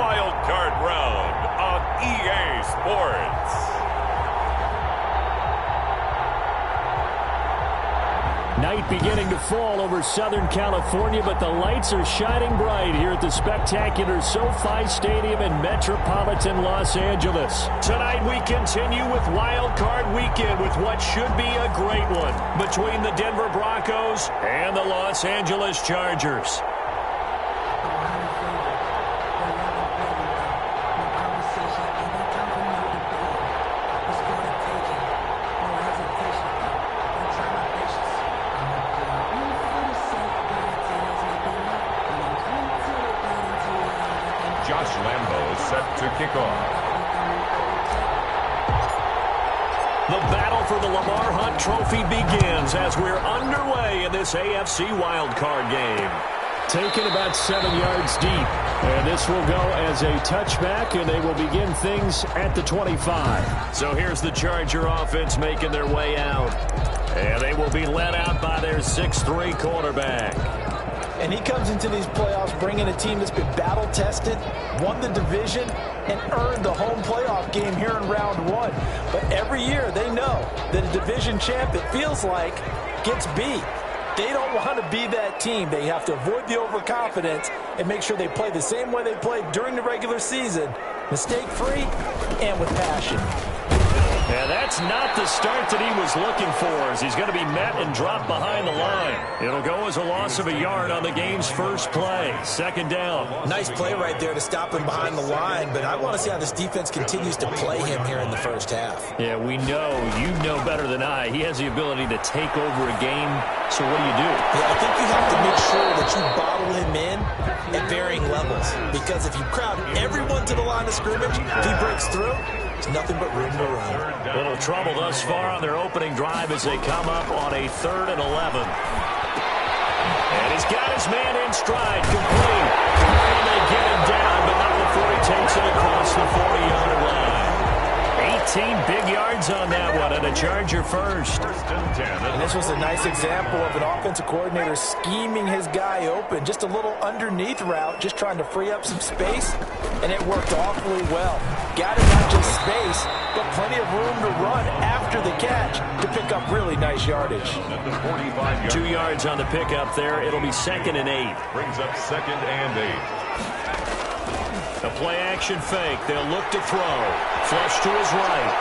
Wild Card Round on EA Sports. Night beginning to fall over Southern California, but the lights are shining bright here at the spectacular SoFi Stadium in metropolitan Los Angeles. Tonight we continue with Wild Card Weekend with what should be a great one between the Denver Broncos and the Los Angeles Chargers. Josh Lambo set to kick off. The battle for the Lamar Hunt Trophy begins as we're underway in this AFC wildcard game. Taken about 7 yards deep. And this will go as a touchback, and they will begin things at the 25. So here's the Charger offense making their way out. And they will be led out by their 6'3" quarterback. And he comes into these playoffs bringing a team that's been battle-tested, won the division, and earned the home playoff game here in round one. But every year they know that a division champ, it feels like, gets beat. They don't want to be that team. They have to avoid the overconfidence and make sure they play the same way they played during the regular season, mistake-free and with passion. Yeah, that's not the start that he was looking for, as he's going to be met and dropped behind the line. It'll go as a loss of a yard on the game's first play. Second down. Nice play right there to stop him behind the line, but I want to see how this defense continues to play him here in the first half. Yeah, we know, you know better than I, he has the ability to take over a game, so what do you do? Yeah, I think you have to make sure that you bottle him in at varying levels, because if you crowd everyone to the line of scrimmage, if he breaks through, there's nothing but room to run. Little trouble thus far on their opening drive as they come up on a 3rd and 11. And he's got his man in stride, complete. And they get him down, but not before he takes it across the 40-yard line. 18 big yards on that one, and a Charger first. And this was a nice example of an offensive coordinator scheming his guy open. Just a little underneath route, just trying to free up some space, and it worked awfully well. Got him not just space, but plenty of room to run after the catch to pick up really nice yardage. 2 yards on the pickup there. It'll be 2nd and 8. Brings up 2nd and 8. A play-action fake. They'll look to throw. Flush to his right.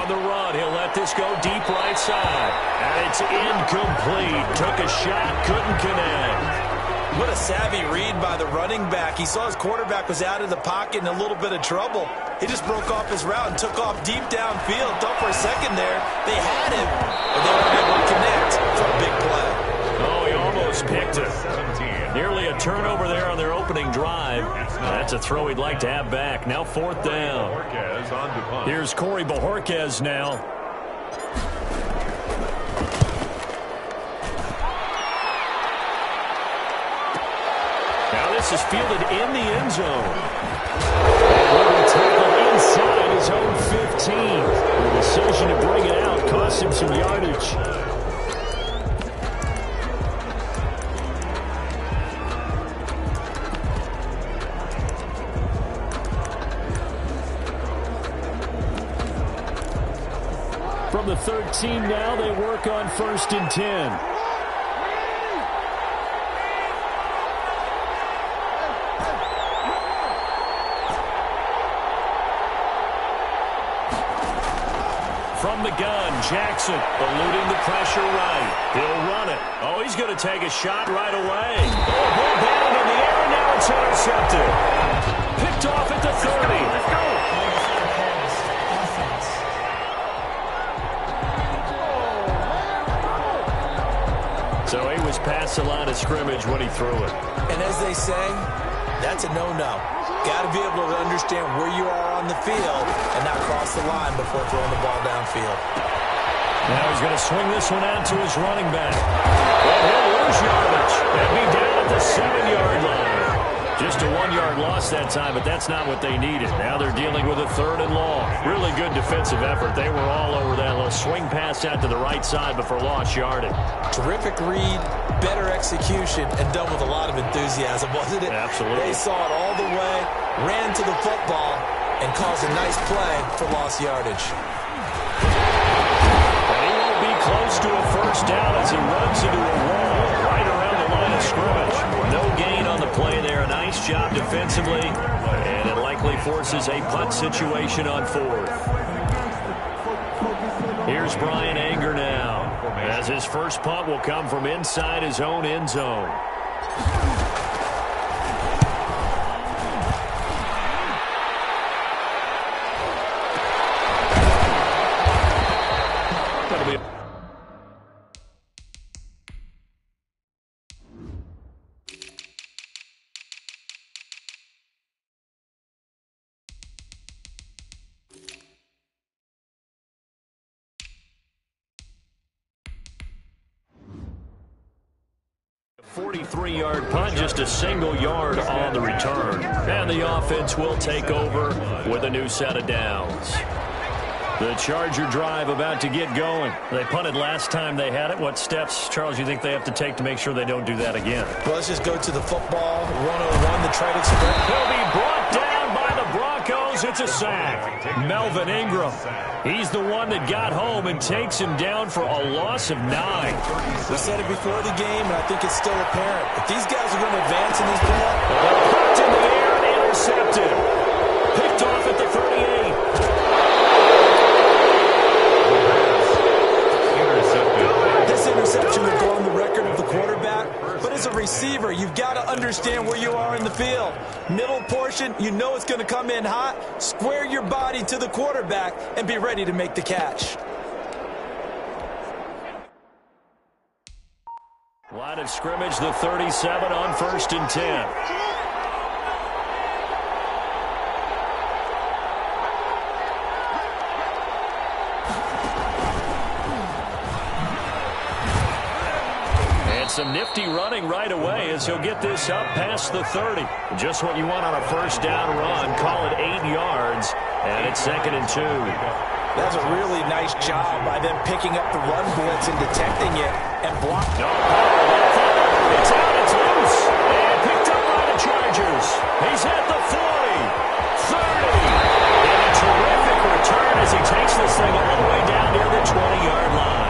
On the run, he'll let this go deep right side. And it's incomplete. Took a shot, couldn't connect. What a savvy read by the running back. He saw his quarterback was out of the pocket in a little bit of trouble. He just broke off his route and took off deep downfield. Thought for a second there they had him, but they weren't able to connect for a big play. Oh, he almost picked it. Nearly a turnover there on their opening drive. That's a throw he'd like to have back. Now 4th down. Here's Corey Bojorquez now. Now this is fielded in the end zone. Will be tackled inside his own 15. The decision to bring it out cost him some yardage. From the 13 now, they work on 1st and 10. From the gun, Jackson eluding the pressure right. He'll run it. Oh, he's going to take a shot right away. Oh, ball batted in the air, and now it's intercepted. Picked off at the 30. Let's go. So he was past the line of scrimmage when he threw it. And as they say, that's a no-no. Got to be able to understand where you are on the field and not cross the line before throwing the ball downfield. Now he's going to swing this one out to his running back. Well, he'll lose yardage. They'll be down at the 7-yard line. Just a 1-yard loss that time, but that's not what they needed. Now they're dealing with a 3rd and long. Really good defensive effort. They were all over that little swing pass out to the right side before lost yardage. Terrific read, better execution, and done with a lot of enthusiasm, wasn't it? Absolutely. They saw it all all the way, ran to the football, and caused a nice play for lost yardage. And he won't be close to a first down as he runs into a wall right around the line of scrimmage. No gain on the play there. A nice job defensively, and it likely forces a punt situation on fourth. Here's Bryan Anger now, as his first punt will come from inside his own end zone. A 43-yard punt, just a single yard on the return. And the offense will take over with a new set of downs. The Charger drive about to get going. They punted last time they had it. What steps, Charles, you think they have to take to make sure they don't do that again? Well, let's just go to the football. 101, the try to spread. He'll be brought down by the Broncos. It's a sack. Melvin Ingram. He's the one that got home and takes him down for a loss of 9. We said it before the game, and I think it's still apparent. If these guys are going to advance in this ball, hooked in the air and intercepted. Picked off at the 38. This interception would go on the record of the quarterback, but as a receiver, you've got to understand where you are in the field. Middle portion, you know it's going to come in hot. Square your body to the quarterback and be ready to make the catch. Line of scrimmage, the 37 on 1st and 10. Some nifty running right away as he'll get this up past the 30. Just what you want on a first down run. Call it 8 yards, and it's 2nd and 2. That's a really nice job by them picking up the run blitz and detecting it and blocking. No power. It's out. It's loose. And picked up by the Chargers. He's at the 40, 30. And a terrific return as he takes this thing all the way down near the 20-yard line.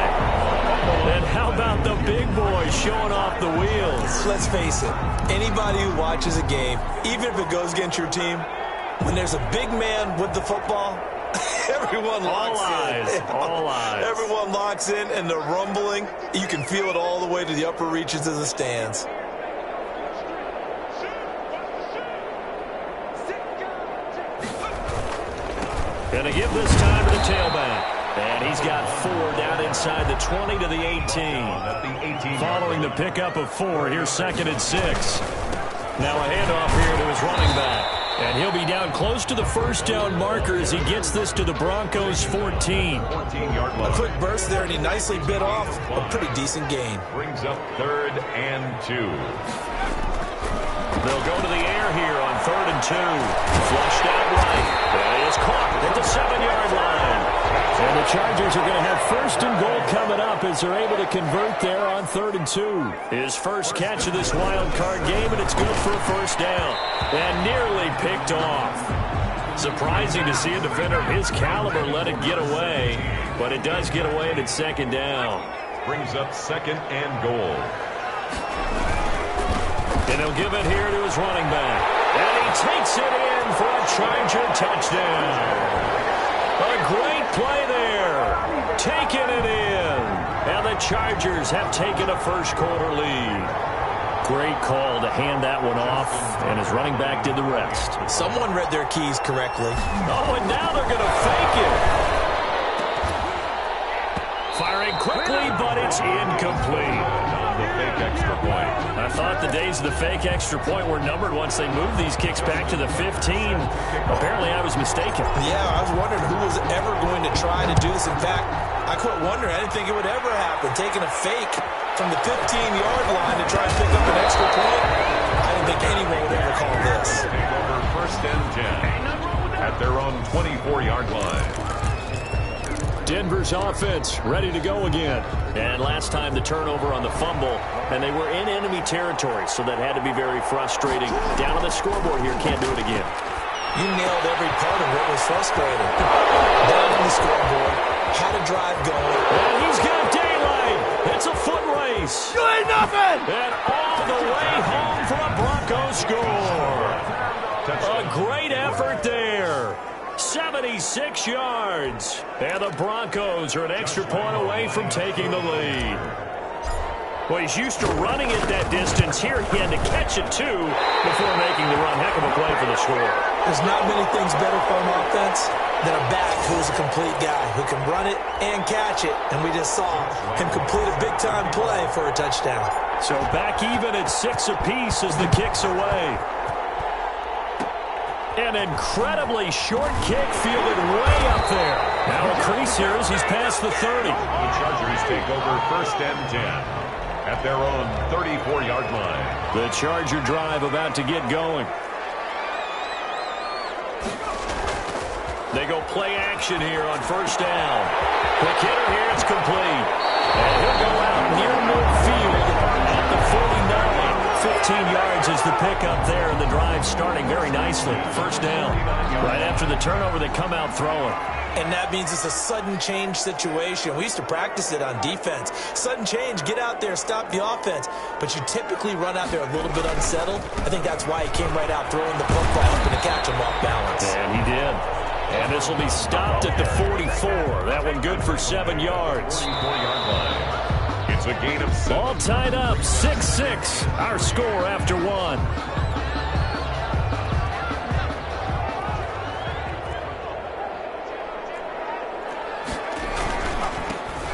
And how about the big boy showing off the wheels? Let's face it, anybody who watches a game, even if it goes against your team, when there's a big man with the football, everyone locks in. All eyes. Everyone locks in, and the rumbling, you can feel it all the way to the upper reaches of the stands. Gonna give this time to the tailback. And he's got 4 down inside the 20 to the 18. Following the pickup of 4, here's 2nd and 6. Now a handoff here to his running back. And he'll be down close to the first down marker as he gets this to the Broncos 14. A quick burst there, and he nicely bit off a pretty decent gain. Brings up 3rd and 2. They'll go to the air here on 3rd and 2. Flushed out right. And is caught at the 7-yard line. And the Chargers are going to have 1st and goal coming up as they're able to convert there on 3rd and 2. His first catch of this wild card game, and it's good for a first down. And nearly picked off. Surprising to see a defender of his caliber let it get away, but it does get away and it's 2nd down. Brings up 2nd and goal. And he'll give it here to his running back. And he takes it in for a Charger touchdown. A great play there. Taking it in. And the Chargers have taken a first-quarter lead. Great call to hand that one off, and his running back did the rest. Someone read their keys correctly. Oh, and now they're going to fake it. Firing quickly, but it's incomplete. The fake extra point. I thought the days of the fake extra point were numbered once they moved these kicks back to the 15. Apparently, I was mistaken. Yeah, I was wondering who was ever going to try to do this. In fact, I quit wondering. I didn't think it would ever happen. Taking a fake from the 15-yard line to try and pick up an extra point. I didn't think anyone would ever call this. Over 1st and 10 at their own 24-yard line. Denver's offense ready to go again. And last time the turnover on the fumble, and they were in enemy territory, so that had to be very frustrating. Down on the scoreboard here, can't do it again. You nailed every part of what was frustrating. Down on the scoreboard, had a drive going. And he's got daylight. It's a foot race. You ain't nothing! And all the way home for a Broncos score. A great effort there. 76 yards. And the Broncos are an extra point away from taking the lead. Well, he's used to running it that distance. Here he had to catch it, too, before making the run. Heck of a play for the score. There's not many things better for an offense than a back who is a complete guy who can run it and catch it. And we just saw him complete a big-time play for a touchdown. So back even at 6 apiece as the kick's away. An incredibly short kick fielded way up there. Now a crease here as he's past the 30. The Chargers take over 1st and 10 at their own 34-yard line. The Charger drive about to get going. They go play action here on 1st down. Quick hitter here, it's complete. And he'll go out near midfield at the 49. 15 yards is the pickup there, and the drive starting very nicely. 1st down. Right after the turnover, they come out throwing. And that means it's a sudden change situation. We used to practice it on defense. Sudden change, get out there, stop the offense. But you typically run out there a little bit unsettled. I think that's why he came right out throwing the football up and to catch him off balance. And he did. And this will be stopped at the 44. That one good for 7 yards. 44-yard line. It's a gain of 7. All tied up, 6-6. Our score after 1.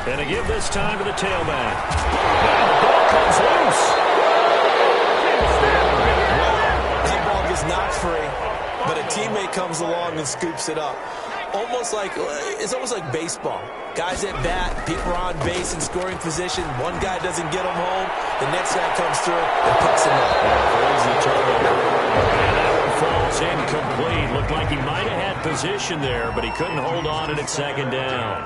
And a give this time to the tailback. And the ball comes loose. That ball gets knocked free, but a teammate comes along and scoops it up. It's almost like baseball. Guys at bat, people are on base in scoring position. One guy doesn't get him home. The next guy comes through and picks him up. There's the turnover. And that one falls incomplete. Looked like he might have had position there, but he couldn't hold on it at 2nd down.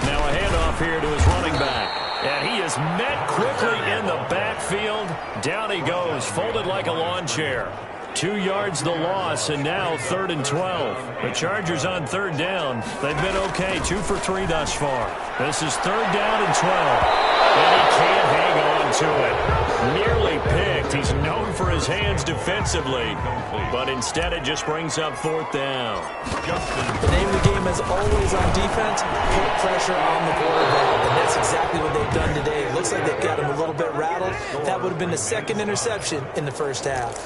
Now a handoff here to his running back. And he is met quickly in the backfield. Down he goes, folded like a lawn chair. 2 yards the loss, and now 3rd and 12. The Chargers on 3rd down. They've been okay, 2 for 3 thus far. This is 3rd down and 12. And he can't hang on to it. Nearly picked. He's known for his hands defensively, but instead it just brings up 4th down. The name of the game is always on defense, put pressure on the quarterback, and that's exactly what they've done today. It looks like they've got him a little bit rattled. That would have been the 2nd interception in the 1st half.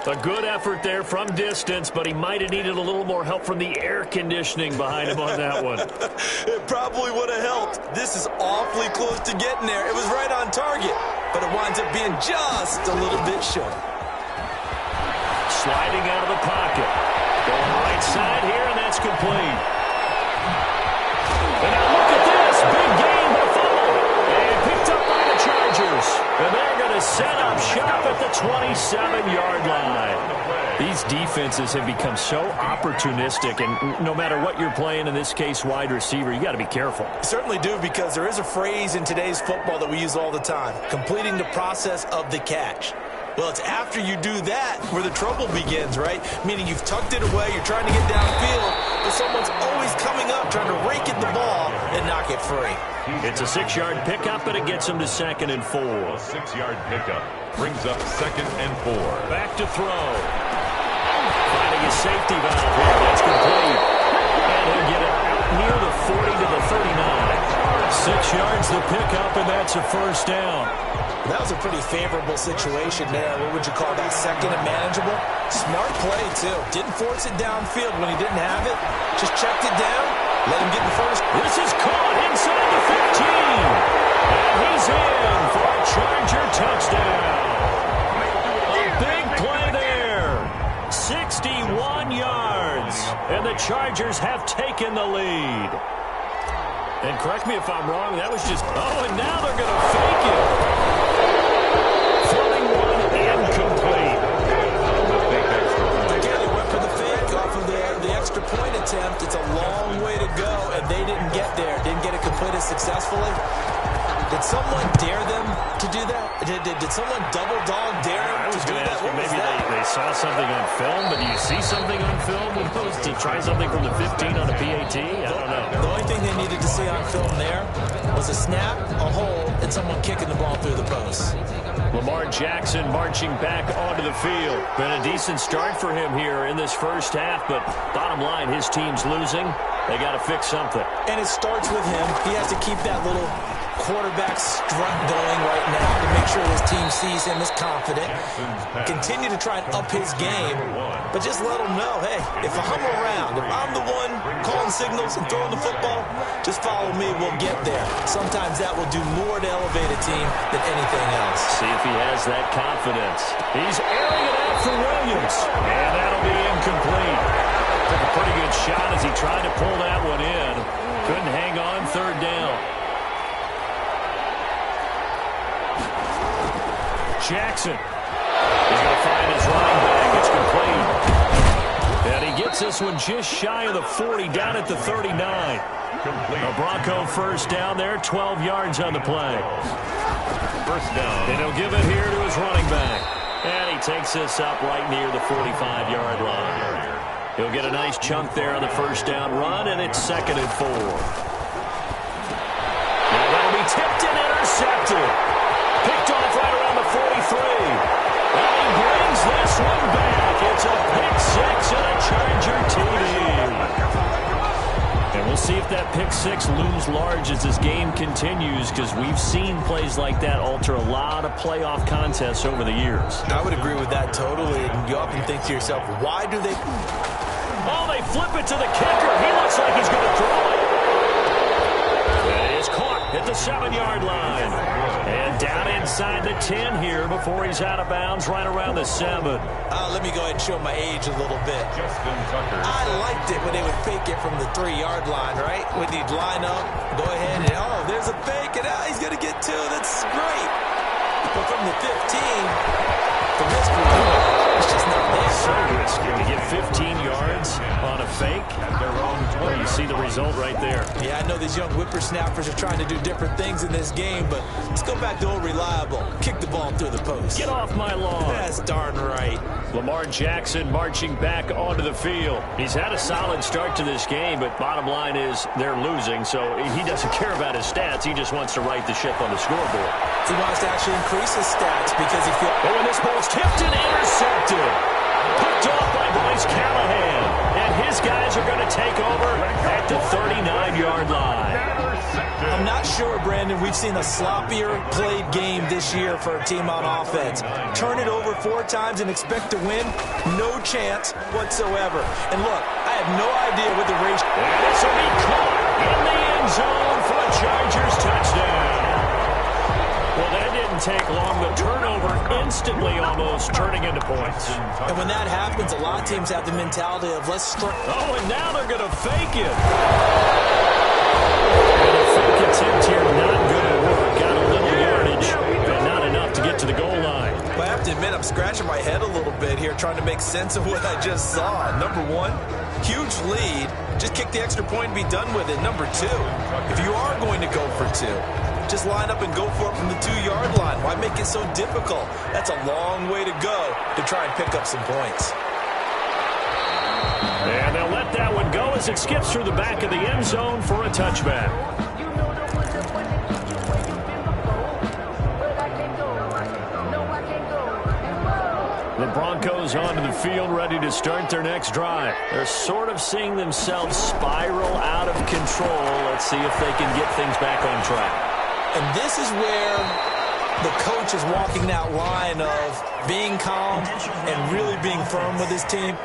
A good effort there from distance, but he might have needed a little more help from the air conditioning behind him on that one. It probably would have helped. This is awfully close to getting there. It was right on target, but it winds up being just a little bit short. Sliding out of the pocket. Going right side here, and that's complete. And now look at this. Big gain, Buffalo. And picked up by the Chargers. And they're going to set up shop at the 27-yard line. These defenses have become so opportunistic, and no matter what you're playing, in this case wide receiver, you got to be careful. You certainly do, because there is a phrase in today's football that we use all the time, completing the process of the catch. Well, it's after you do that where the trouble begins, right? Meaning you've tucked it away, you're trying to get downfield, but someone's always coming up trying to rake at the ball and knock it free. It's a 6-yard pickup, but it gets him to 2nd and 4. A 6-yard pickup brings up 2nd and 4. Back to throw. Finding a safety valve here. That's complete. And he'll get it out near the 40 to the 39. 6 yards the pickup, and that's a 1st down. That was a pretty favorable situation there. What would you call that? 2nd and manageable? Smart play, too. Didn't force it downfield when he didn't have it. Just checked it down. Let him get the first. This is caught inside the 15. And he's in for a Charger touchdown. A big play there. 61 yards. And the Chargers have taken the lead. And correct me if I'm wrong, that was just, and now they're going to fake it. Floating one incomplete. Again, they went for the fake off of the extra point attempt. Did someone double dog dare him? I was to going do to ask that? you, maybe they saw something on film, but do you see something on film opposed to try something from the 15 on a PAT? I don't know. The only thing they needed to see on film there was a snap, a hole, and someone kicking the ball through the post. Lamar Jackson marching back onto the field. Been a decent start for him here in this first half, but bottom line, his team's losing. They got to fix something. And it starts with him. He has to keep that little quarterback strut going right now to make sure his team sees him as confident. Continue to try and up his game, but just let him know, hey, if I'm around, if I'm the one calling signals and throwing the football, just follow me, we'll get there. Sometimes that will do more to elevate a team than anything else. See if he has that confidence. He's airing it out for Williams, and that'll be incomplete. Took a pretty good shot as he tried to pull that one in. Couldn't hang on, third down. Jackson. He's going to find his running back. It's complete. And he gets this one just shy of the 40, down at the 39. A Bronco first down there, 12 yards on the play. First down. And he'll give it here to his running back. And he takes this up right near the 45-yard line. He'll get a nice chunk there on the first down run, and it's 2nd and 4. Now that'll be tipped and intercepted. Picked off right around the 43. And he brings this one back. It's a pick six and a Charger TD. And we'll see if that pick six looms large as this game continues, because we've seen plays like that alter a lot of playoff contests over the years. I would agree with that totally. And you often think to yourself, why do they... Oh, they flip it to the kicker. He looks like he's going to throw it. It is caught at the 7-yard line. And down inside the 10 here before he's out of bounds, right around the 7. Let me go ahead and show my age a little bit. Justin Tucker. I liked it when they would fake it from the 3-yard line, right? When he'd line up, go ahead and, oh, there's a fake, and he's going to get 2. That's great. But from the 15, the risk it's just not there. So risky to get 15 yards on a fake. At their own 20. You see the result right there. Yeah, I know these young whippersnappers are trying to do different things in this game, but let's go back to old reliable. Kick the ball through the post. Get off my lawn. That's darn right. Lamar Jackson marching back onto the field. He's had a solid start to this game, but bottom line is they're losing, so he doesn't care about his stats. He just wants to right the ship on the scoreboard. He wants to actually increase his stats because he feels... Oh, and this ball's tipped and intercepted. Picked off by Bryce Callahan. And his guys are going to take over at the 39-yard line. I'm not sure, Brandon, we've seen a sloppier played game this year for a team on offense. Turn it over 4 times and expect to win? No chance whatsoever. And look, I have no idea what the ratio... And this will be caught in the end zone for a Chargers touchdown. Well, that didn't take long. The turnover instantly almost turning into points. And when that happens, a lot of teams have the mentality of let's strike. Oh, and now they're going to fake it. And a fake attempt here, not going to work. Got a little yardage, but not enough to get to the goal line. Well, I have to admit, I'm scratching my head a little bit here trying to make sense of what I just saw. Number 1, huge lead. Just kick the extra point and be done with it. Number 2, if you are going to go for 2, just line up and go for it from the 2-yard line. Why make it so difficult? That's a long way to go to try and pick up some points. And they'll let that one go as it skips through the back of the end zone for a touchback. The Broncos onto the field, ready to start their next drive. They're sort of seeing themselves spiral out of control. Let's see if they can get things back on track. And this is where the coach is walking that line of being calm and really being firm with his team.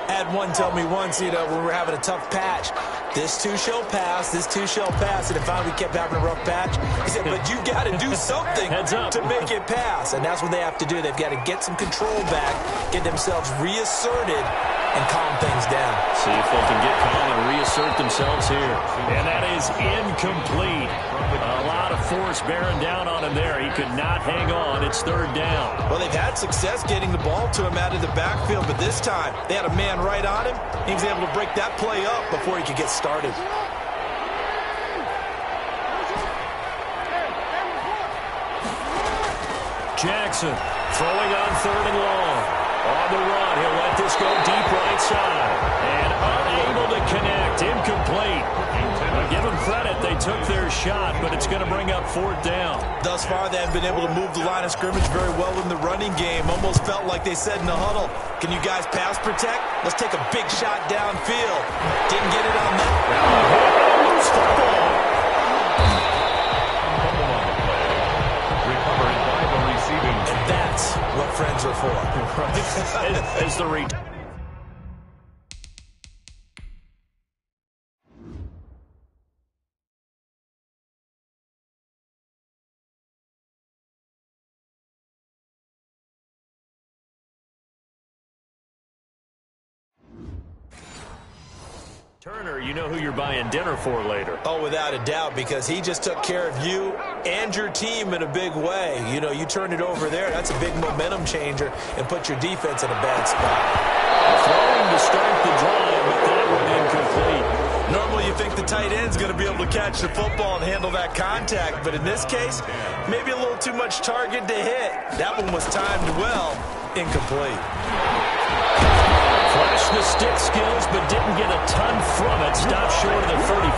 I had one tell me once, when we were having a tough patch, this too shall pass, this too shall pass, and finally we kept having a rough patch. He said, but you got to do something to make it pass, and that's what they have to do. They've got to get some control back, get themselves reasserted, and calm things down. See if they can get calm and reassert themselves here. And that is incomplete. A lot of force bearing down on him there. He could not hang on. It's 3rd down. Well, they've had success getting the ball to him out of the backfield, but this time they had a man right on him. He was able to break that play up before he could get started. Jackson throwing on 3rd and long. On the run, he'll let this go deep right side. And unable to connect, incomplete. Now, give them credit, they took their shot, but it's going to bring up 4th down. Thus far, they haven't been able to move the line of scrimmage very well in the running game. Almost felt like they said in the huddle, can you guys pass protect? Let's take a big shot downfield. Didn't get it on that. Loose football. Recovered by the receiving team. And that's what friends are for. Right. As the return. Turner, you know who you're buying dinner for later. Oh, without a doubt, because he just took care of you and your team in a big way. You know, you turn it over there, that's a big momentum changer, and put your defense in a bad spot. Throwing to start the drive, but that one incomplete. Normally you think the tight end's going to be able to catch the football and handle that contact, but in this case, maybe a little too much target to hit. That one was timed well, incomplete. Flashed the stick skills, but didn't get a ton from it. Stopped short of the 35.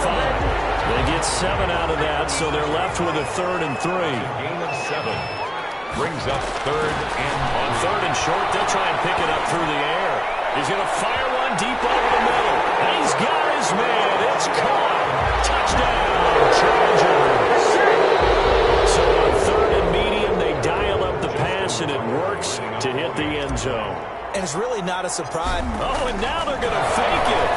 They get 7 out of that, so they're left with a 3rd and 3. Gain of 7. Brings up 3rd and On 3rd and short, they'll try and pick it up through the air. He's going to fire one deep over the middle. And he's got his man. It's caught. Touchdown, Chargers. So on 3rd and medium, they dial up the pass, and it works to hit the end zone. And it's really not a surprise. Oh, and now they're going to fake it.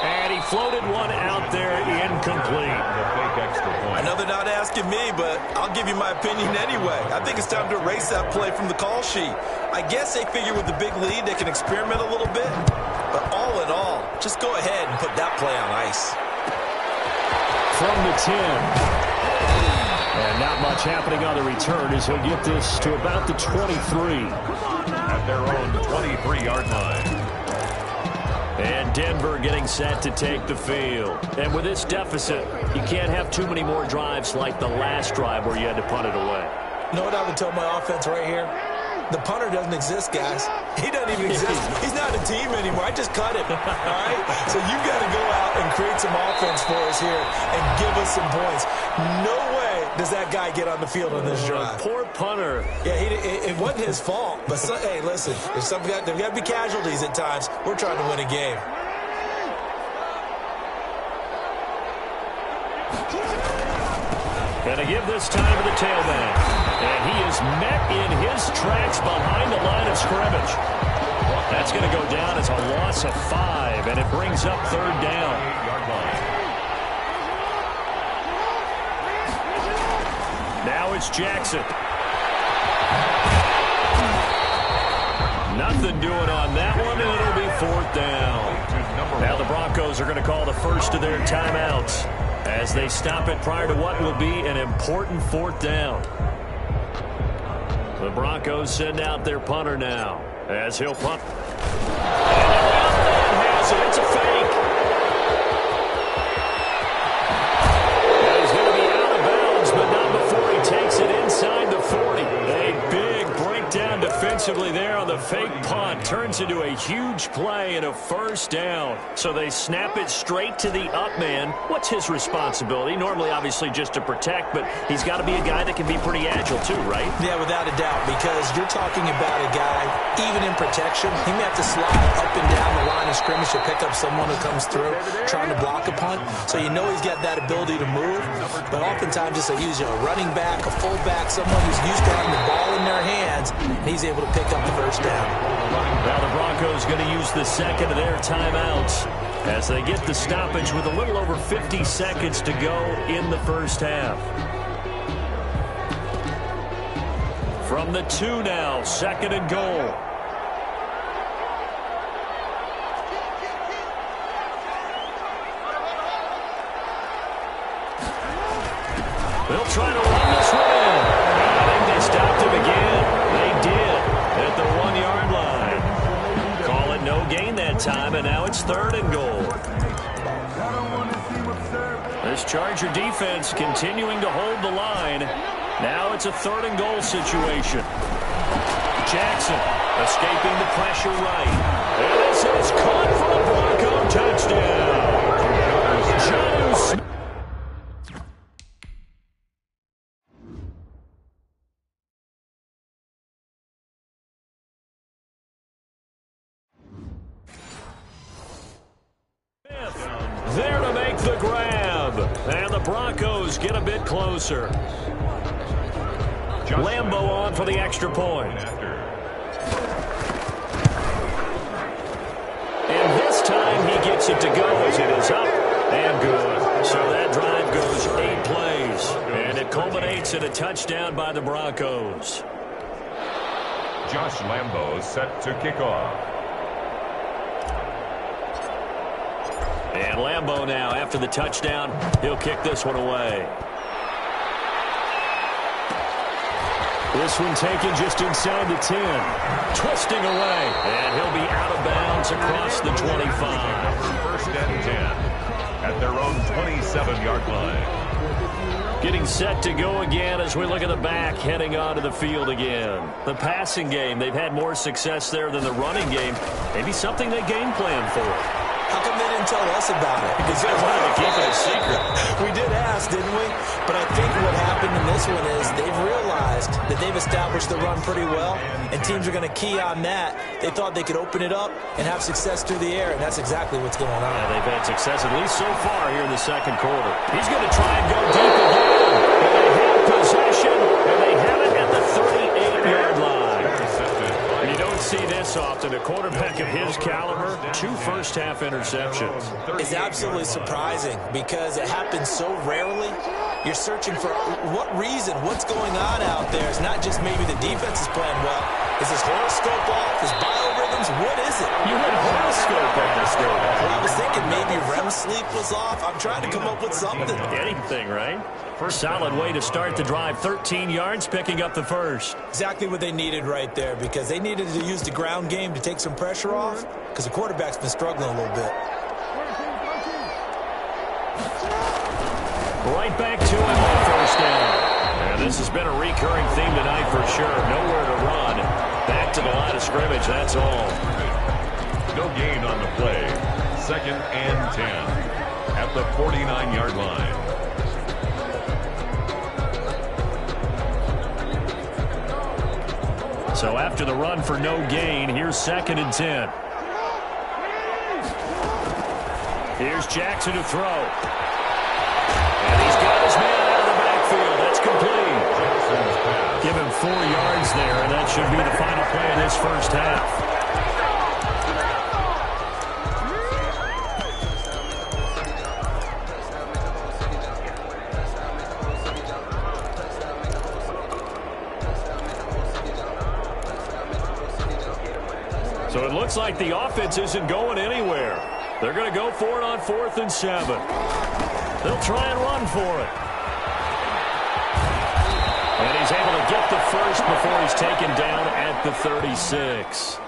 And he floated one out there, incomplete. the fake extra point. I know they're not asking me, but I'll give you my opinion anyway. I think it's time to erase that play from the call sheet. I guess they figure with the big lead they can experiment a little bit. But all in all, just go ahead and put that play on ice. From the 10. And not much happening on the return as he'll get this to about the 23. At their own 23-yard line. And Denver getting set to take the field. And with this deficit, you can't have too many more drives like the last drive where you had to punt it away. You know what I would tell my offense right here? The punter doesn't exist, guys. He doesn't even exist. He's not a team anymore. I just cut him, all right? So you've got to go out and create some offense for us here and give us some points. No way does that guy get on the field on this drive. Poor punter. Yeah, it wasn't his fault. But, hey, listen, there's got to be casualties at times. We're trying to win a game. Gonna give this time to the tailback. And he is met in his tracks behind the line of scrimmage. That's going to go down as a loss of 5, and it brings up 3rd down. 8-yard line. Now it's Jackson. Nothing doing on that one, and it'll be 4th down. Now the Broncos are going to call the first of their timeouts as they stop it prior to what will be an important 4th down. The Broncos send out their punter now as he'll punt. And has it. It's a fake. And he's going to be out of bounds, but not before he takes it inside the 40. A big breakdown defensively there on the fake punt. Turns into a huge play and a 1st down. So they snap it straight to the up man. What's his responsibility? Normally, obviously, just to protect, but he's got to be a guy that can be pretty agile too, right? Yeah, without a doubt, because you're talking about a guy, even in protection, he may have to slide up and down the line of scrimmage to pick up someone who comes through trying to block a punt. So you know he's got that ability to move, but oftentimes it's a running back, a fullback, someone who's used to having the ball in their hands, and he's able to pick up the 1st down. Now the Broncos going to use the second of their timeouts as they get the stoppage with a little over 50 seconds to go in the 1st half. From the 2 now, 2nd and goal. They'll try to run this one in. I think they stopped him again. They did at the 1-yard line. Call it no gain that time, and now it's 3rd and goal. This Charger defense continuing to hold the line. Now it's a 3rd and goal situation. Jackson escaping the pressure right. And this is caught for a Bronco touchdown. Jonnu Smith. There to make the grab. And the Broncos get a bit closer. Lambo on for the extra point. And this time he gets it to go as it is up and good. So that drive goes 8 plays. And it culminates in a touchdown by the Broncos. Josh Lambo set to kick off. And Lambo now, after the touchdown, he'll kick this one away. This one taken just inside the 10. Twisting away. And he'll be out of bounds across the 25. 1st and 10 at their own 27-yard line. Getting set to go again as we look at the back heading onto the field again. The passing game, they've had more success there than the running game. Maybe something they game plan for. How come they didn't tell us about it? Because they wanted to keep it a secret. We did ask, didn't we? But I think what happened in this one is they've realized that they've established the run pretty well, and teams are going to key on that. They thought they could open it up and have success through the air, and that's exactly what's going on. Yeah, they've had success at least so far here in the 2nd quarter. He's going to try and go deep again. And they have possession, and they have it at the 38-yard line. You don't see this often. A quarterback of his caliber, 2 first-half interceptions. It's absolutely surprising because it happens so rarely. You're searching for what reason, what's going on out there. It's not just maybe the defense is playing well. Is his horoscope off? His biorhythms? What is it? You had a horoscope on this game. Well, I was thinking maybe REM sleep was off. I'm trying to come up with something. Anything, right? Solid way to start the drive. 13 yards, picking up the first. Exactly what they needed right there because they needed to use the ground game to take some pressure off because the quarterback's been struggling a little bit. Right back to him on 1st down. And this has been a recurring theme tonight for sure. Nowhere to run. Back to the line of scrimmage, that's all. No gain on the play. 2nd and 10 at the 49-yard line. So after the run for no gain, here's 2nd and 10. Here's Jackson to throw. And he's got his man out of the backfield. That's complete. Give him 4 yards there, and that should be the final play of this 1st half. So it looks like the offense isn't going anywhere. They're going to go for it on 4th and 7. They'll try and run for it. And he's able to get the first before he's taken down at the 36.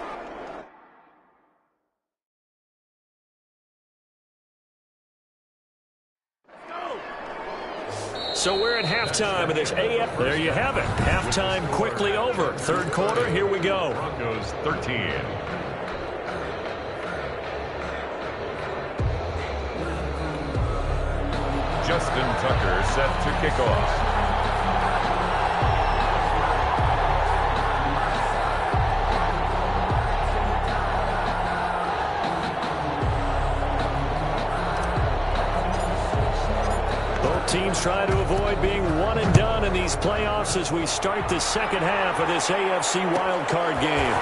So we're at halftime of this AF. There you have it. Halftime quickly over. 3rd quarter, here we go. Broncos 13. Justin Tucker set to kick off. Teams try to avoid being one and done in these playoffs as we start the 2nd half of this AFC wildcard game.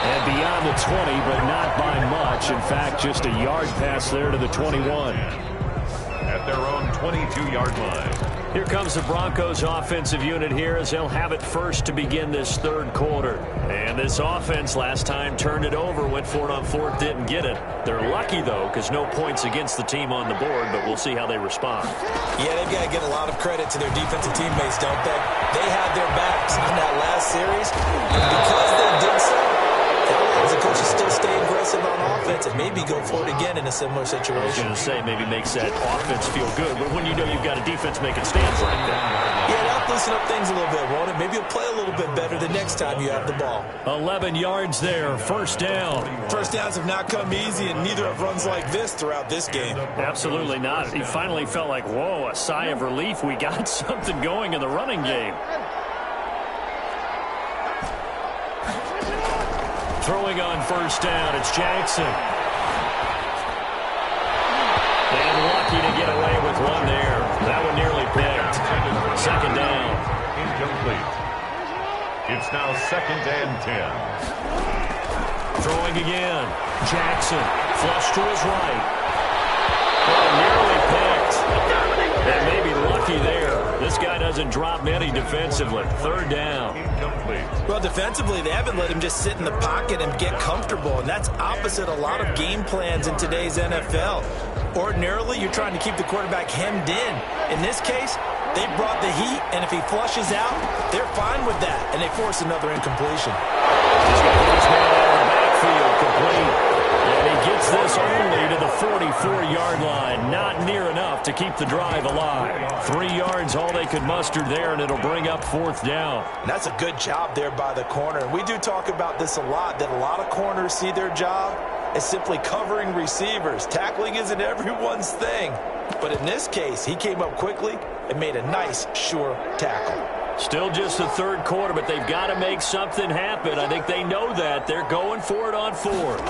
And beyond the 20, but not by much. In fact, just a yard pass there to the 21. At their own 22-yard line. Here comes the Broncos offensive unit here as they'll have it first to begin this 3rd quarter. And this offense last time turned it over, went for it on 4th, didn't get it. They're lucky, though, because no points against the team on the board, but we'll see how they respond. Yeah, they've got to get a lot of credit to their defensive teammates, don't they? They had their backs in that last series, and because they did so, that allows the coaches still stay aggressive on offense and maybe maybe go for it again in a similar situation. I was going to say, maybe makes that offense feel good, but when you know you've got a defense making stands like that. Yeah, that'll loosen up things a little bit, won't it? Maybe you'll play a little bit better the next time you have the ball. 11 yards there, first down. First downs have not come easy, and neither have runs like this throughout this game. Absolutely not. He finally felt like, whoa, a sigh of relief. We got something going in the running game. Throwing on first down, it's Jackson. And lucky to get away with one there. That one nearly picked. Second down. Incomplete. It's now 2nd and 10. Throwing again. Jackson, flush to his right. Oh, nearly picked. And maybe lucky there. This guy doesn't drop many defensively. Third down. Incomplete. Well, defensively, they haven't let him just sit in the pocket and get comfortable, and that's opposite a lot of game plans in today's NFL. Ordinarily, you're trying to keep the quarterback hemmed in. In this case, they brought the heat, and if he flushes out, they're fine with that, and they force another incompletion. He's got his man out of the backfield, complete. And he gets this only to the 44-yard line. Not near enough to keep the drive alive. 3 yards, all they could muster there, and it'll bring up fourth down. And that's a good job there by the corner. And we do talk about this a lot, that a lot of corners see their job as simply covering receivers. Tackling isn't everyone's thing. But in this case, he came up quickly and made a nice, sure tackle. Still just the third quarter, but they've got to make something happen. I think they know that. They're going for it on fourth.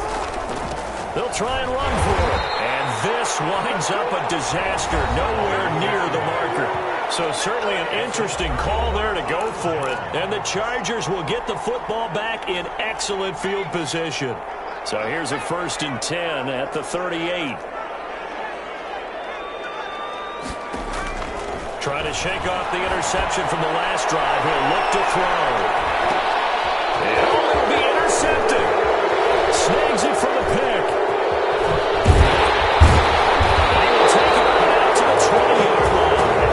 They'll try and run for it. And this winds up a disaster, nowhere near the marker. So certainly an interesting call there to go for it. And the Chargers will get the football back in excellent field position. So here's a 1st and 10 at the 38. Trying to shake off the interception from the last drive. He'll look to throw. It'll be intercepted. Snags it for the pick. He will take it back to the 20-yard line.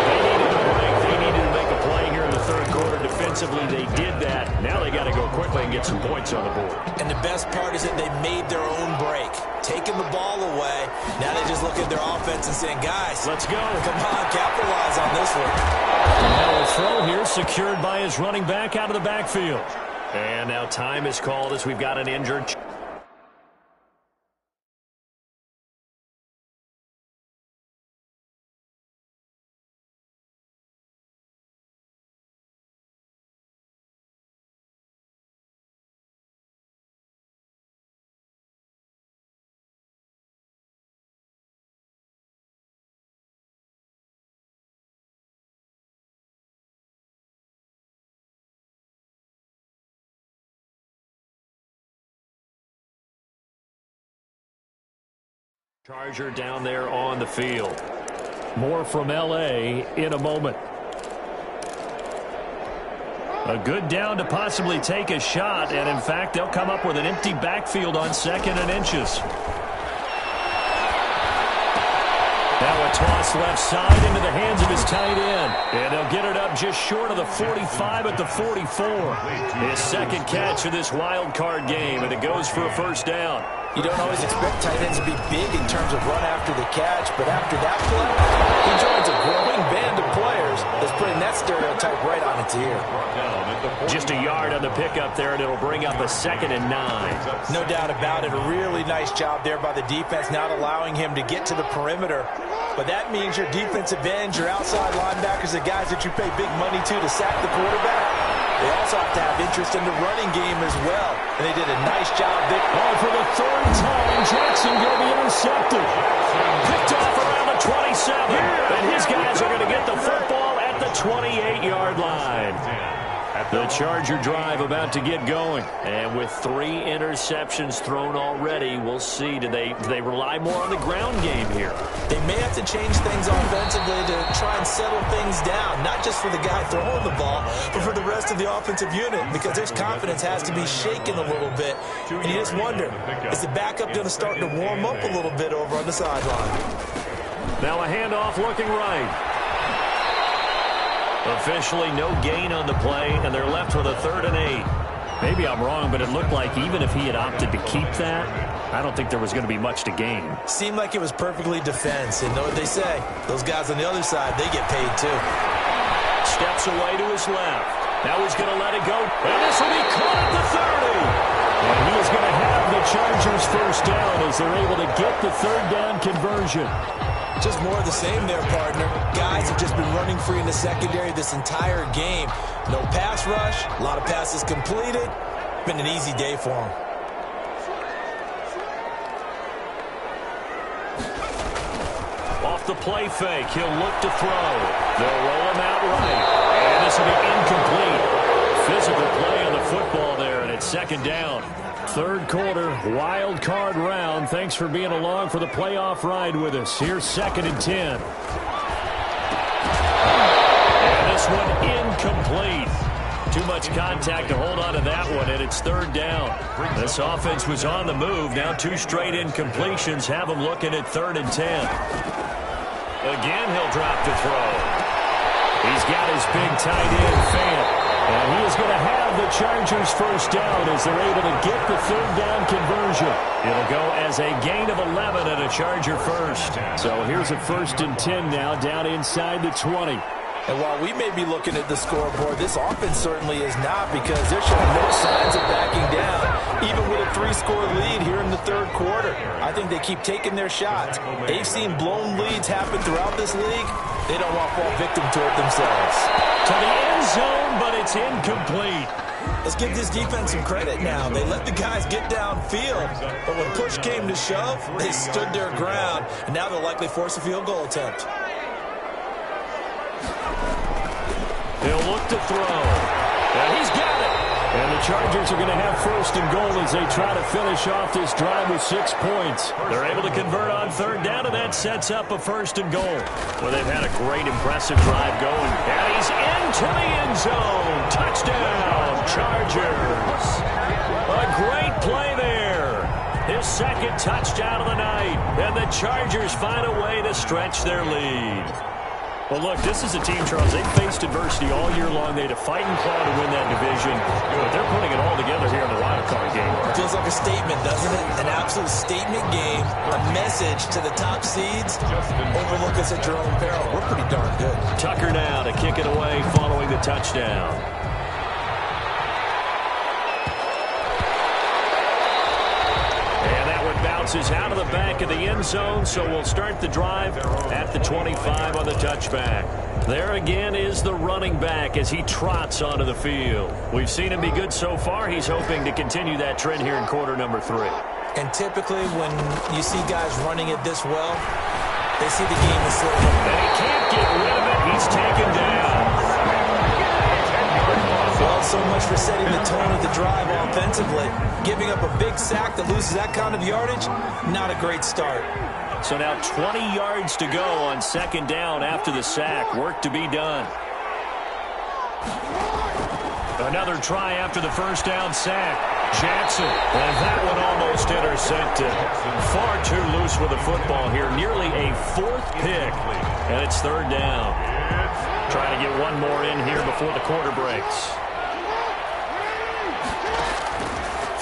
They needed a break. They needed to make a play here in the third quarter. Defensively, they did that. Now they got to go quickly and get some points on the board. And the best part is that they made their own break. Taking the ball away. Now they just look at their offense and saying, guys, let's go. Come on, capitalize on this one. Now a throw here secured by his running back out of the backfield. And now time is called as we've got an injured. Charger down there on the field. More from L.A. in a moment. A good down to possibly take a shot, and in fact, they'll come up with an empty backfield on 2nd and inches. Now a toss left side into the hands of his tight end. And they'll get it up just short of the 45 at the 44. His second catch of this wild card game, and it goes for a first down. You don't always expect tight ends to be big in terms of run after the catch, but after that play, he joins a growing band of players that's putting that stereotype right on its ear. Just a yard on the pickup there, and it'll bring up a 2nd and 9. No doubt about it. A really nice job there by the defense, not allowing him to get to the perimeter. But that means your defensive ends, your outside linebackers, the guys that you pay big money to sack the quarterback, they also have to have interest in the running game as well. And they did a nice job there. Oh, for the third time, Jackson going to be intercepted. Picked off around the 27. And his guys are going to get the football at the 28-yard line. The Charger drive about to get going. And with 3 interceptions thrown already, we'll see. Do they rely more on the ground game here? They may have to change things offensively to try and settle things down, not just for the guy throwing the ball, but for the rest of the offensive unit, because his confidence has to be shaken a little bit. And you just wonder, is the backup going to start to warm up a little bit over on the sideline? Now a handoff looking right. Officially no gain on the play, and they're left with a 3rd and 8. Maybe I'm wrong, but it looked like even if he had opted to keep that, I don't think there was going to be much to gain. Seemed like it was perfectly defense. And know what they say? Those guys on the other side, they get paid too. Steps away to his left. Now he's going to let it go. And this will be caught at the 30. And he is going to have the Chargers first down as they're able to get the third down conversion. Just more of the same there, partner. Guys have just been running free in the secondary this entire game. No pass rush, a lot of passes completed. Been an easy day for them. Off the play fake, he'll look to throw. They'll roll him out right. And this will be incomplete. Physical play on the football there, and it's second down. Third quarter, wild card round. Thanks for being along for the playoff ride with us. Here's 2nd and 10. And this one incomplete. Too much contact to hold on to that one, and it's third down. This offense was on the move. Now 2 straight incompletions have them looking at 3rd and 10. Again, he'll drop to throw. He's got his big tight end, Fant. And he is going to have the Chargers first down as they're able to get the third down conversion. It'll go as a gain of 11 and a Charger first. So here's a 1st and 10 now down inside the 20. And while we may be looking at the scoreboard, this offense certainly is not, because they're showing no signs of backing down, even with a 3-score lead here in the third quarter. I think they keep taking their shots. They've seen blown leads happen throughout this league. They don't want to fall victim to it themselves. To the end zone, but it's incomplete. Let's give this defense some credit now. They let the guys get downfield, but when push came to shove, they stood their ground, and now they'll likely force a field goal attempt. He'll look to throw. And he's got it. And the Chargers are going to have 1st and goal as they try to finish off this drive with 6 points. They're able to convert on 3rd down, and that sets up a 1st and goal. Well, they've had a great, impressive drive going. And he's into the end zone. Touchdown, Chargers. A great play there. His 2nd touchdown of the night. And the Chargers find a way to stretch their lead. Well, look, this is a team, Charles, they've faced adversity all year long. They had to fight and claw to win that division, but they're putting it all together here in the wild card game. It feels like a statement, doesn't it? An absolute statement game, a message to the top seeds. Overlook us at your own peril. We're pretty darn good. Tucker now to kick it away following the touchdown. Bounces out of the back of the end zone, so we'll start the drive at the 25 on the touchback. There again is the running back as he trots onto the field. We've seen him be good so far. He's hoping to continue that trend here in quarter number 3. And typically when you see guys running it this well, they see the game is slowing down. And he can't get rid of it. He's taken down. Well, so much for setting the tone of the drive offensively. Giving up a big sack that loses that kind of yardage, not a great start. So now 20 yards to go on 2nd down after the sack. Work to be done. Another try after the 1st down sack. Jackson, and that one almost intercepted. Far too loose with the football here. Nearly a 4th pick, and it's 3rd down. Trying to get one more in here before the quarter breaks.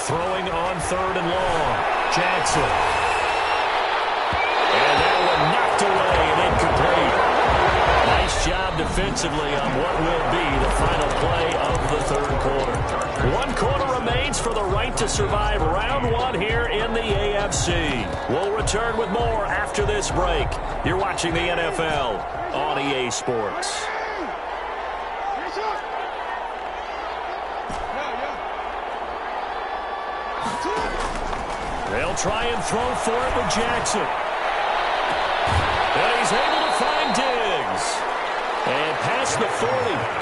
Throwing on 3rd and long. Jackson. And that one knocked away and incomplete. Nice job defensively on what will be the final play of the 3rd quarter. 1 quarter remains for the right to survive round 1 here in the AFC. We'll return with more after this break. You're watching the NFL on EA Sports. They'll try and throw for it with Jackson. And he's able to find Diggs. And past the 40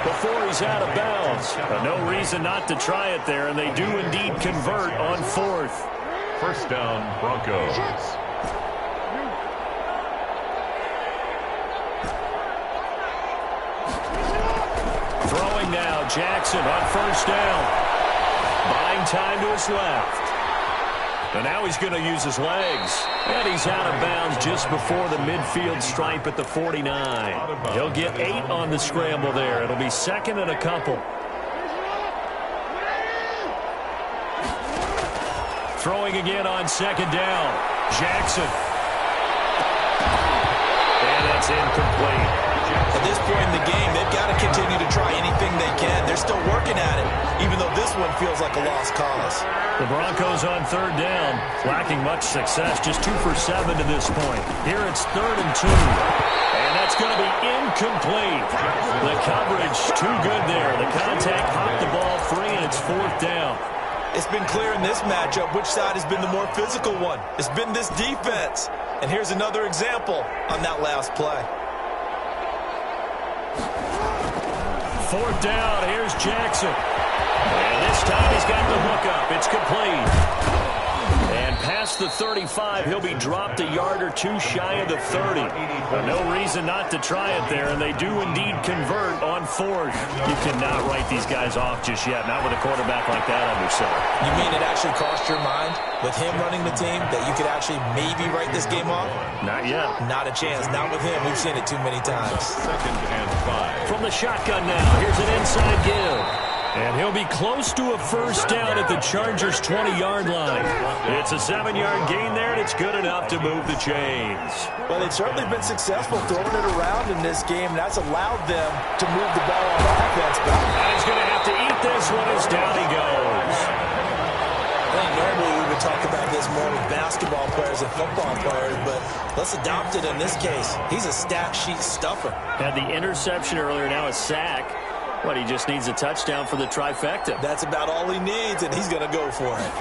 before he's out of bounds. No reason not to try it there, and they do indeed convert on 4th. 1st down, Broncos. Throwing now, Jackson on 1st down. Buying time to his left. And now he's going to use his legs. And he's out of bounds just before the midfield stripe at the 49. He'll get 8 on the scramble there. It'll be 2nd and a couple. Throwing again on second down. Jackson. And that's incomplete. At this point in the game, they've got to continue to try anything they can. They're still working at it, even though this one feels like a lost cause. The Broncos on third down, lacking much success, just 2 for 7 to this point. Here it's 3rd and 2. And that's going to be incomplete. The coverage too good there. The contact popped the ball free, and it's 4th down. It's been clear in this matchup which side has been the more physical one. It's been this defense. And here's another example on that last play. 4th down, here's Jackson. And this time he's got the hook up. It's complete. And past the 35, he'll be dropped a yard or two shy of the 30. No reason not to try it there, and they do indeed convert on 4th. You cannot write these guys off just yet, not with a quarterback like that under center. You mean it actually crossed your mind with him running the team that you could actually maybe write this game off? Not yet. Not a chance. Not with him. We've seen it too many times. 2nd and 5. From the shotgun now, here's an inside give. And he'll be close to a first down at the Chargers' 20-yard line. It's a 7-yard gain there, and it's good enough to move the chains. Well, they've certainly been successful throwing it around in this game. That's allowed them to move the ball on offense. And he's going to have to eat this one as down he goes. I think normally we would talk about this more with basketball players and football players, but let's adopt it in this case. He's a stat sheet stuffer. Had the interception earlier, now a sack. What, he just needs a touchdown for the trifecta. That's about all he needs, and he's going to go for it.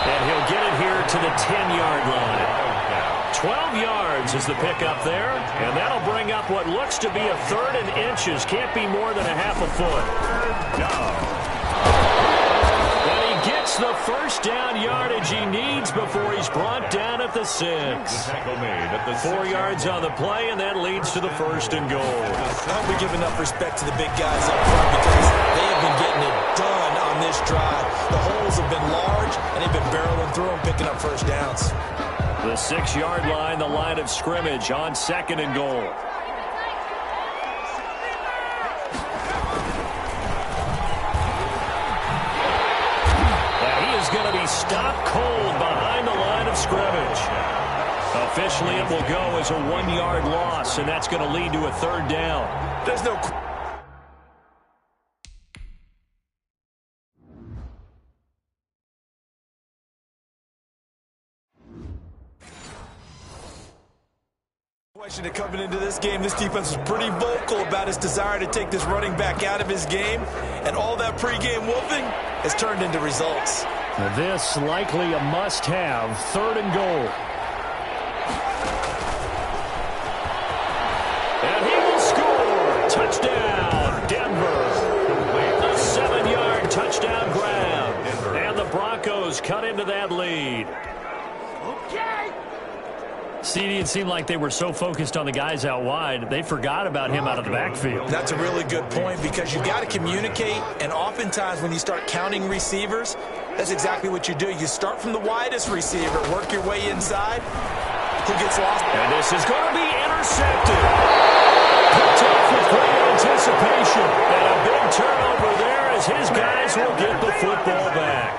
And he'll get it here to the 10-yard line. 12 yards is the pickup there, and that'll bring up what looks to be a 3rd and inches. Can't be more than a half a foot. And he gets the first down yardage he needs before he's brought down at the 6. 4 yards on the play, and that leads to the 1st and goal. I hope we give enough respect to the big guys up front because they have been getting it done on this drive. The holes have been large, and they've been barreling through them, picking up first downs. The 6-yard line, the line of scrimmage on 2nd and goal. Going to be stopped cold behind the line of scrimmage. Officially, it will go as a 1-yard loss, and that's going to lead to a 3rd down. There's no question that coming into this game, this defense was pretty vocal about its desire to take this running back out of his game, and all that pregame wolfing has turned into results. This likely a must-have, 3rd and goal. And he will score. Touchdown, Denver. A 7-yard touchdown grab. And the Broncos cut into that lead. CD, it seemed like they were so focused on the guys out wide, they forgot about him out of the backfield. That's a really good point because you've got to communicate, and oftentimes when you start counting receivers, that's exactly what you do. You start from the widest receiver, work your way inside. Who gets lost? And this is going to be intercepted. Picked off with great anticipation. And a big turnover there as his guys will get the football back.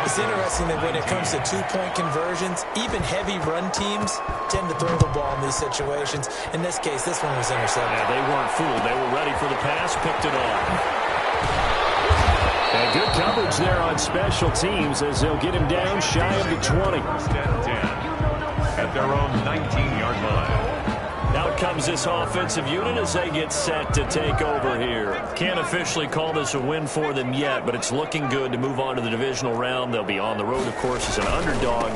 It's interesting that when it comes to two-point conversions, even heavy run teams tend to throw the ball in these situations. In this case, this one was intercepted. Yeah, they weren't fooled. They were ready for the pass, picked it off. And good coverage there on special teams as they'll get him down shy of the 20. At their own 19-yard line. Out comes this offensive unit as they get set to take over here. Can't officially call this a win for them yet, but it's looking good to move on to the divisional round. They'll be on the road, of course, as an underdog.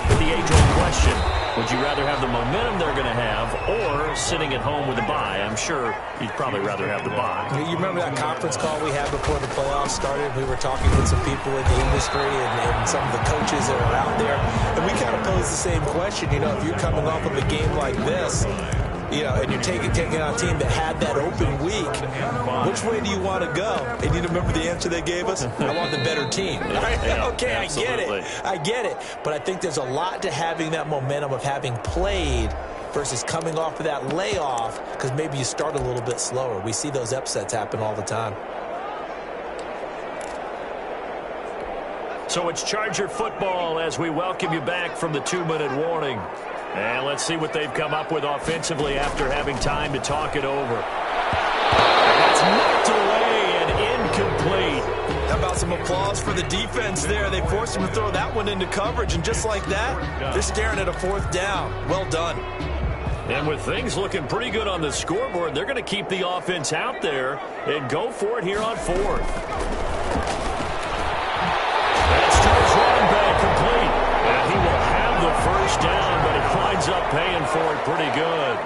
But the age-old question, would you rather have the momentum they're going to have or sitting at home with a bye? I'm sure you'd probably rather have the bye. You remember that conference call we had before the playoffs started? We were talking with some people in the industry and some of the coaches that are out there. And we kind of posed the same question. You know, if you're coming off of a game like this, you know, and you're taking on a team that had that open week, which way do you want to go? And you remember the answer they gave us? I want the better team. Yeah, okay, absolutely. I get it. But I think there's a lot to having that momentum of having played versus coming off of that layoff because maybe you start a little bit slower. We see those upsets happen all the time. So it's Charger football as we welcome you back from the 2-minute warning. And let's see what they've come up with offensively after having time to talk it over. And that's knocked away and incomplete. How about some applause for the defense there? They forced him to throw that one into coverage, and just like that, they're staring at a 4th down. Well done. And with things looking pretty good on the scoreboard, they're going to keep the offense out there and go for it here on 4th. That's to his running back, complete. And he will have the 1st down, but he winds up paying for it pretty good.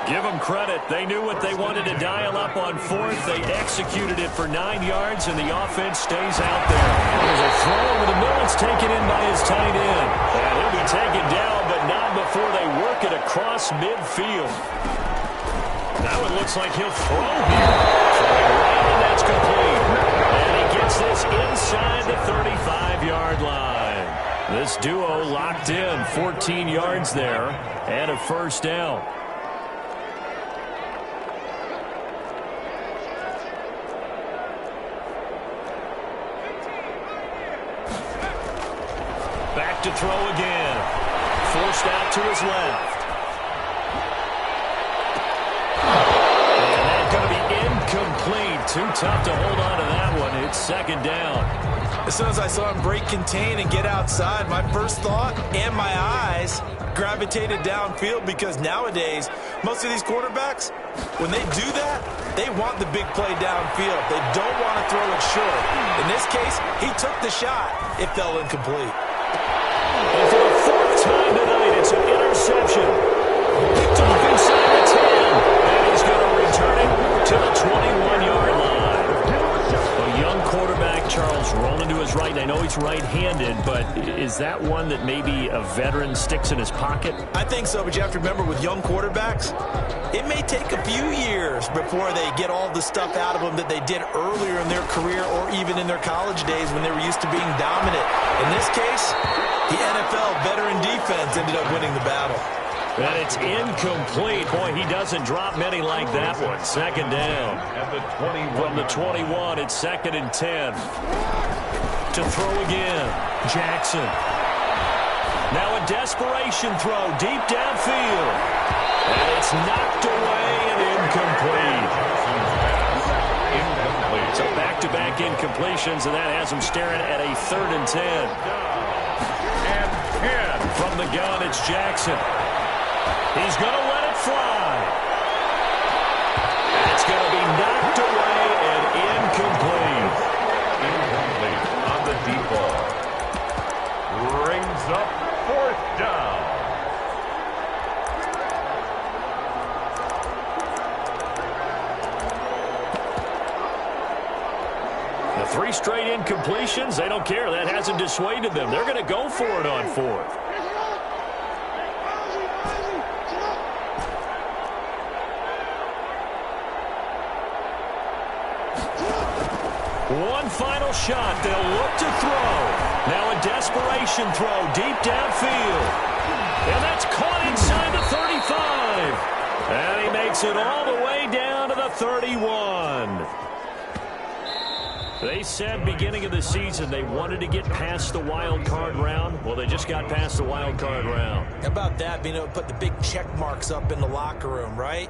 Give them credit. They knew what they wanted to dial up on 4th. They executed it for 9 yards, and the offense stays out there. There's a throw over the middle. It's taken in by his tight end. And he'll be taken down, but not before they work it across midfield. Now it looks like he'll throw here. And that's complete. And he gets this inside the 35-yard line. This duo locked in, 14 yards there, and a 1st down. Back to throw again. Forced out to his left. And that's going to be incomplete. Too tough to hold on to that one. It's 2nd down. As soon as I saw him break contain and get outside, my first thought and my eyes gravitated downfield, because nowadays, most of these quarterbacks, when they do that, they want the big play downfield. They don't want to throw it short. In this case, he took the shot. It fell incomplete. And for the 4th time tonight, it's an interception. Picked off inside the 10. And he's going to return it to the 21-yard line. A young quarterback, Charles, rolling to his right. And I know he's right-handed, but is that one that maybe a veteran sticks in his pocket? I think so, but you have to remember, with young quarterbacks, it may take a few years before they get all the stuff out of them that they did earlier in their career or even in their college days when they were used to being dominant. In this case, the NFL veteran defense ended up winning the battle. And it's incomplete. Boy, he doesn't drop many like that one. 2nd down. At the 21. From the 21, it's 2nd and 10. To throw again, Jackson. Now a desperation throw deep downfield. And it's knocked away and incomplete. Incomplete. So back-to-back incompletions, and that has him staring at a 3rd and 10. And 10. From the gun, it's Jackson. He's going to let it fly. And it's going to be knocked away and incomplete. Incomplete on the deep ball. Brings up 4th down. The 3 straight incompletions, they don't care. That hasn't dissuaded them. They're going to go for it on 4th. One final shot. They'll look to throw. Now a desperation throw deep downfield. And that's caught inside the 35. And he makes it all the way down to the 31. They said beginning of the season they wanted to get past the wild card round. Well, they just got past the wild card round. How about that, being able to put the big check marks up in the locker room, right?